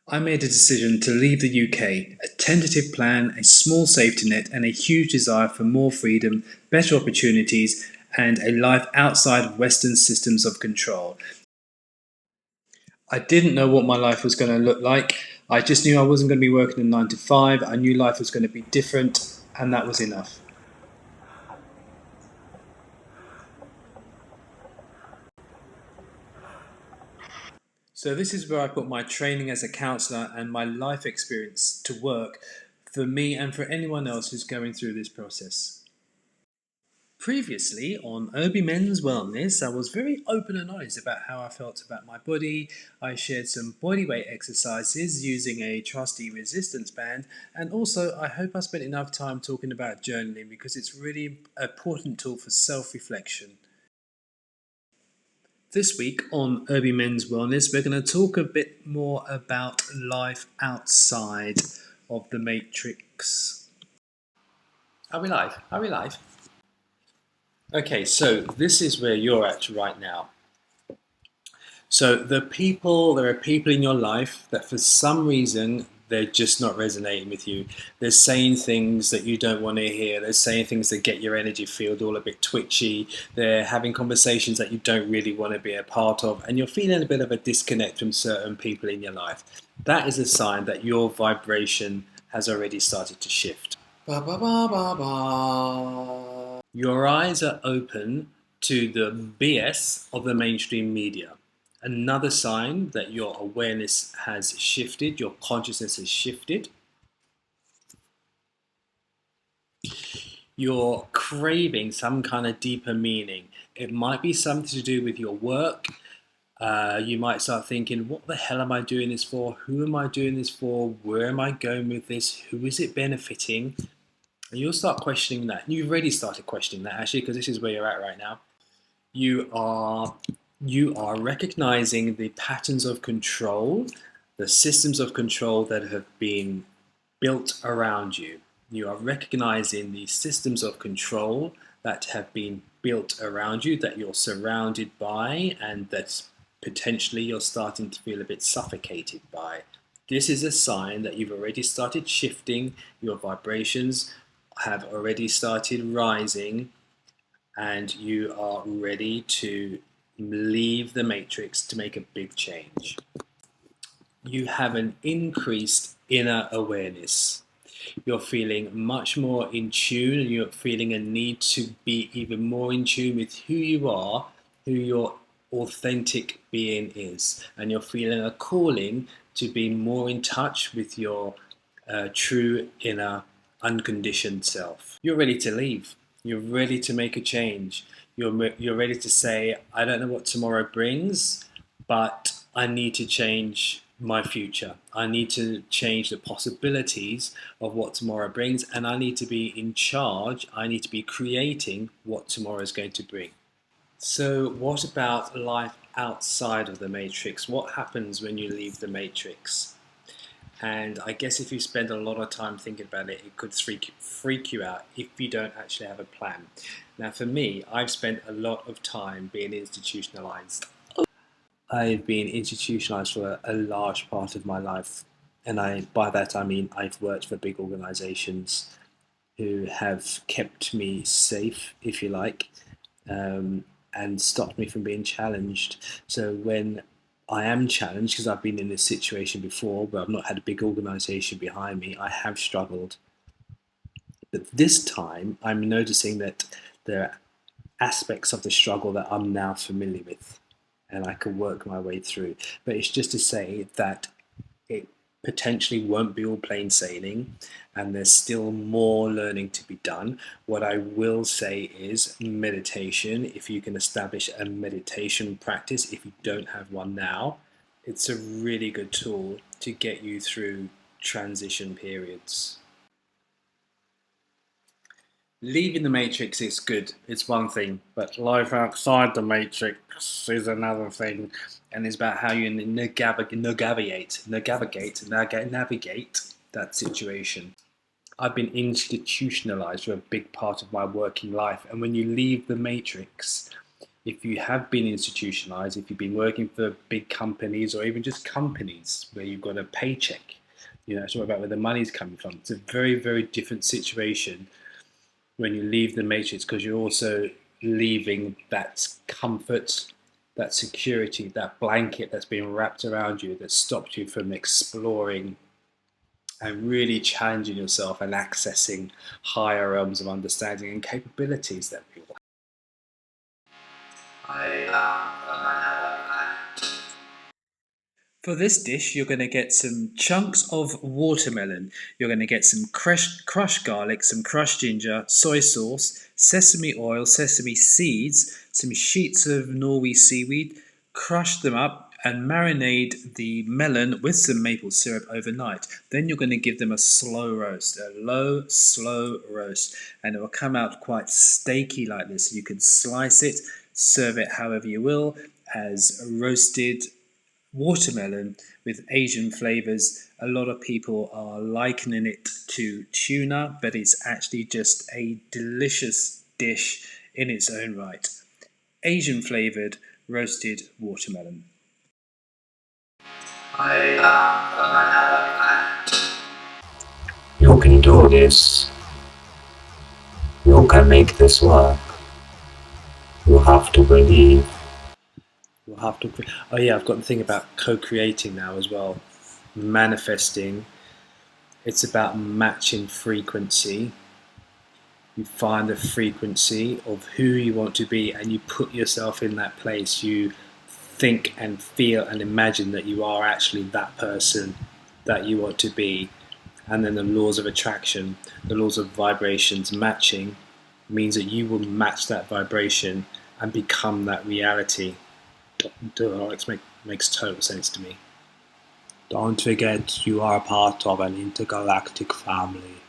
I made a decision to leave the UK, a tentative plan, a small safety net, and a huge desire for more freedom, better opportunities, and a life outside of Western systems of control. I didn't know what my life was going to look like. I just knew I wasn't going to be working a 9 to 5. I knew life was going to be different, and that was enough. So, this is where I put my training as a counsellor and my life experience to work for me and for anyone else who's going through this process. Previously on Obi Men's Wellness, I was very open and honest about how I felt about my body. I shared some bodyweight exercises using a trusty resistance band, and also I hope I spent enough time talking about journaling because it's really an important tool for self reflection. This week on Obi Men's Wellness, we're going to talk a bit more about life outside of the matrix. Are we live? Are we live? Okay, so this is where you're at right now. So there are people in your life that for some reason they're just not resonating with you. They're saying things that you don't want to hear. They're saying things that get your energy field all a bit twitchy. They're having conversations that you don't really want to be a part of, and you're feeling a bit of a disconnect from certain people in your life. That is a sign that your vibration has already started to shift. Ba, ba, ba, ba, ba. Your eyes are open to the BS of the mainstream media. Another sign that your awareness has shifted, your consciousness has shifted. You're craving some kind of deeper meaning. It might be something to do with your work. You might start thinking, what the hell am I doing this for? Who am I doing this for? Where am I going with this? Who is it benefiting? And you'll start questioning that. You've already started questioning that actually, because this is where you're at right now. You are recognizing the patterns of control, the systems of control that have been built around you. You are recognizing the systems of control that have been built around you, that you're surrounded by, and that potentially you're starting to feel a bit suffocated by. This is a sign that you've already started shifting, your vibrations have already started rising, and you are ready to leave the matrix to make a big change. You have an increased inner awareness. You're feeling much more in tune, and you're feeling a need to be even more in tune with who you are, who your authentic being is. And you're feeling a calling to be more in touch with your true inner unconditioned self. You're ready to leave. You're ready to make a change. You're ready to say, I don't know what tomorrow brings, but I need to change my future. I need to change the possibilities of what tomorrow brings, and I need to be in charge. I need to be creating what tomorrow is going to bring. So, what about life outside of the matrix? What happens when you leave the matrix? And I guess if you spend a lot of time thinking about it, it could freak you out if you don't actually have a plan. Now, for me, I've spent a lot of time being institutionalized. I've been institutionalized for a large part of my life. And by that I mean I've worked for big organizations who have kept me safe, if you like, and stopped me from being challenged. So when I am challenged, because I've been in this situation before where I've not had a big organization behind me, I have struggled. But this time I'm noticing that there are aspects of the struggle that I'm now familiar with and I can work my way through. But it's just to say that it potentially won't be all plain sailing and there's still more learning to be done. What I will say is meditation. If you can establish a meditation practice, if you don't have one now, it's a really good tool to get you through transition periods. Leaving the matrix is good, it's one thing, but life outside the matrix is another thing, and it's about how you navigate that situation. I've been institutionalized for a big part of my working life, and when you leave the matrix, If you have been institutionalized, if you've been working for big companies or even just companies where you've got a paycheck, it's all about where the money's coming from. It's a very, very different situation when you leave the matrix because you're also leaving that comfort, that security, that blanket that's been wrapped around you that stopped you from exploring and really challenging yourself and accessing higher realms of understanding and capabilities that we all have. For this dish, you're going to get some chunks of watermelon. You're going to get some crushed garlic, some crushed ginger, soy sauce, sesame oil, sesame seeds, some sheets of Norway seaweed. Crush them up and marinate the melon with some maple syrup overnight. Then you're going to give them a slow roast, a low, slow roast, and it will come out quite steaky like this. You can slice it, serve it however you will, as roasted watermelon with Asian flavors. A lot of people are likening it to tuna, but it's actually just a delicious dish in its own right. Asian flavored roasted watermelon. You can do this. You can make this work. You have to believe. You'll have to. Oh yeah, I've got the thing about co-creating now as well. Manifesting. It's about matching frequency. You find the frequency of who you want to be and you put yourself in that place. You think and feel and imagine that you are actually that person that you want to be. And then the laws of attraction, the laws of vibrations matching means that you will match that vibration and become that reality. It makes total sense to me. Don't forget you are part of an intergalactic family.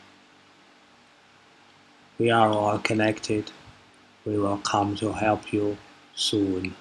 We are all connected. We will come to help you soon.